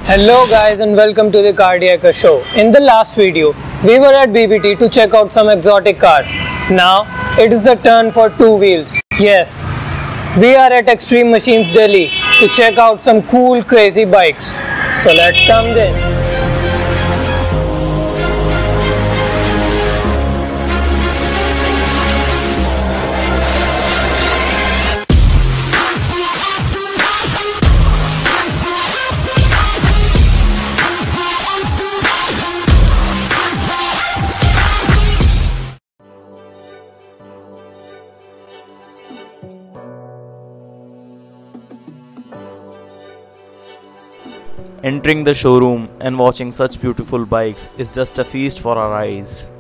Hello guys and welcome to the Cardiac Show. In the last video, we were at BBT to check out some exotic cars. Now, it is the turn for two wheels. Yes, we are at Extreme Machines Delhi to check out some cool crazy bikes. So let's come in. Entering the showroom and watching such beautiful bikes is just a feast for our eyes.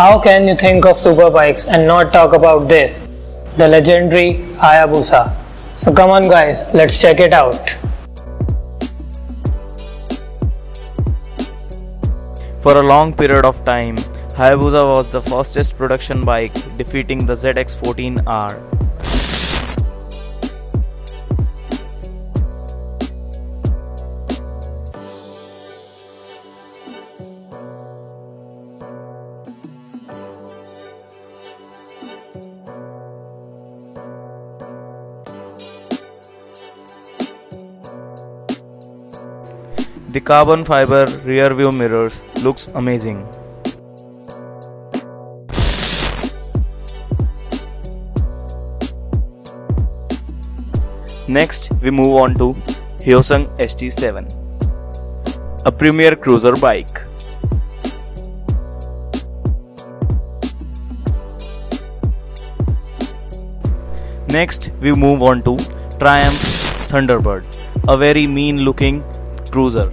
How can you think of superbikes and not talk about this? The legendary Hayabusa. So come on guys, let's check it out. For a long period of time, Hayabusa was the fastest production bike, defeating the ZX-14R. The carbon fiber rear view mirrors looks amazing. Next, we move on to Hyosung ST7, a premier cruiser bike. Next, we move on to Triumph Thunderbird, a very mean looking cruiser.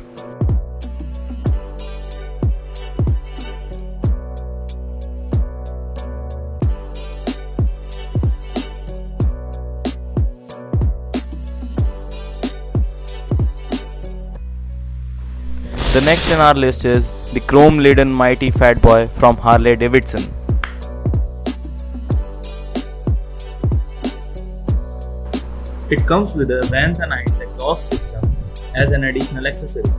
The next in our list is the chrome-laden mighty fat boy from Harley Davidson. It comes with a Vans and Hines exhaust system as an additional accessory.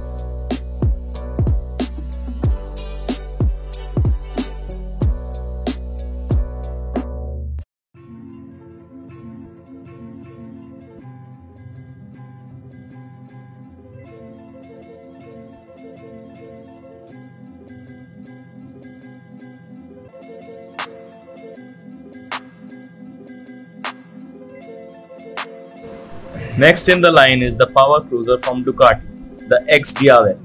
Next in the line is the power cruiser from Ducati, the Well.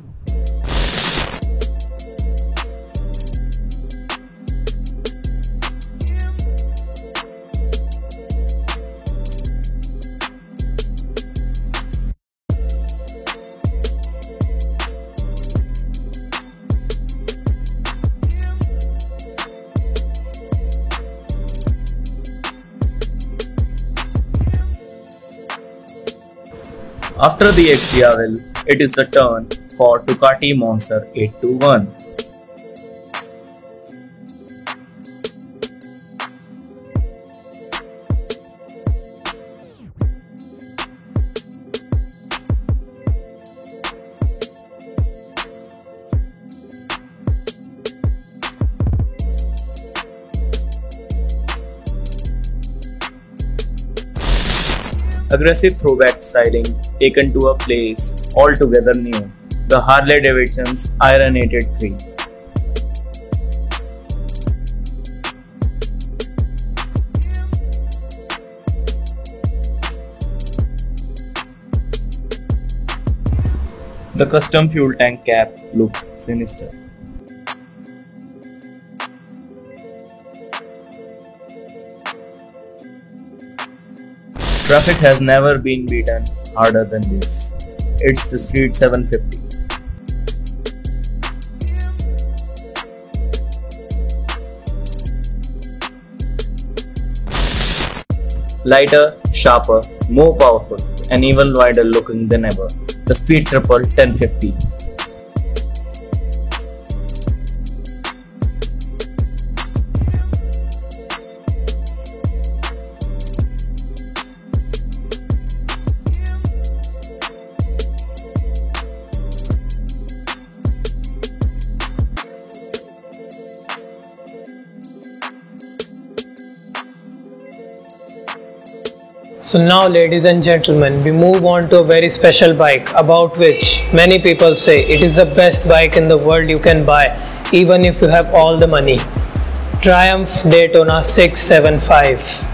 After the Well, it is the turn for Ducati Monster 821. Aggressive throwback styling taken to a place altogether new. The Harley Davidson's Ironated 3. The custom fuel tank cap looks sinister. Traffic has never been beaten harder than this. It's the Street 750. Lighter, sharper, more powerful, and even wider looking than ever. The Speed Triple 1050. So now, ladies and gentlemen, we move on to a very special bike about which many people say it is the best bike in the world you can buy even if you have all the money. Triumph Daytona 675.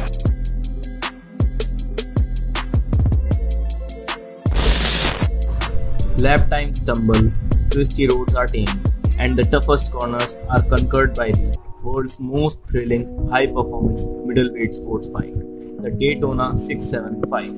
Lap times tumble, twisty roads are tamed, and the toughest corners are conquered by the world's most thrilling high-performance middleweight sports bike, the Daytona 675.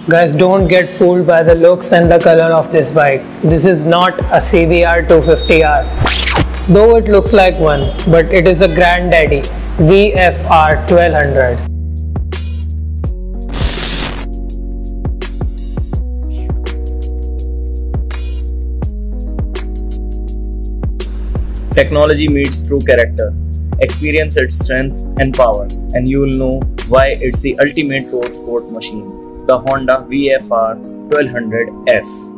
Guys, don't get fooled by the looks and the color of this bike. This is not a CBR 250R, though it looks like one, but it is a granddaddy VFR 1200. Technology meets true character. Experience its strength and power, and you will know why it's the ultimate road sport machine. The Honda VFR 1200F.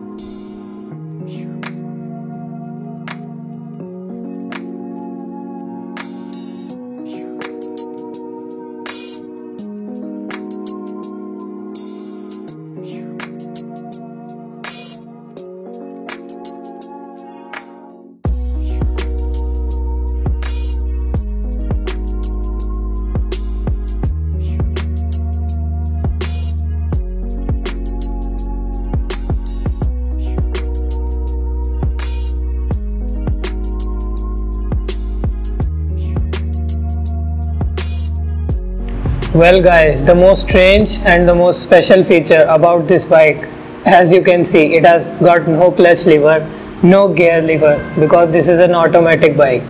Well guys, the most strange and the most special feature about this bike, as you can see, it has got no clutch lever, no gear lever, because this is an automatic bike.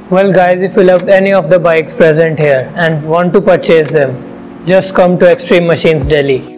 Well guys, if you loved any of the bikes present here and want to purchase them, just come to Extreme Machines Delhi.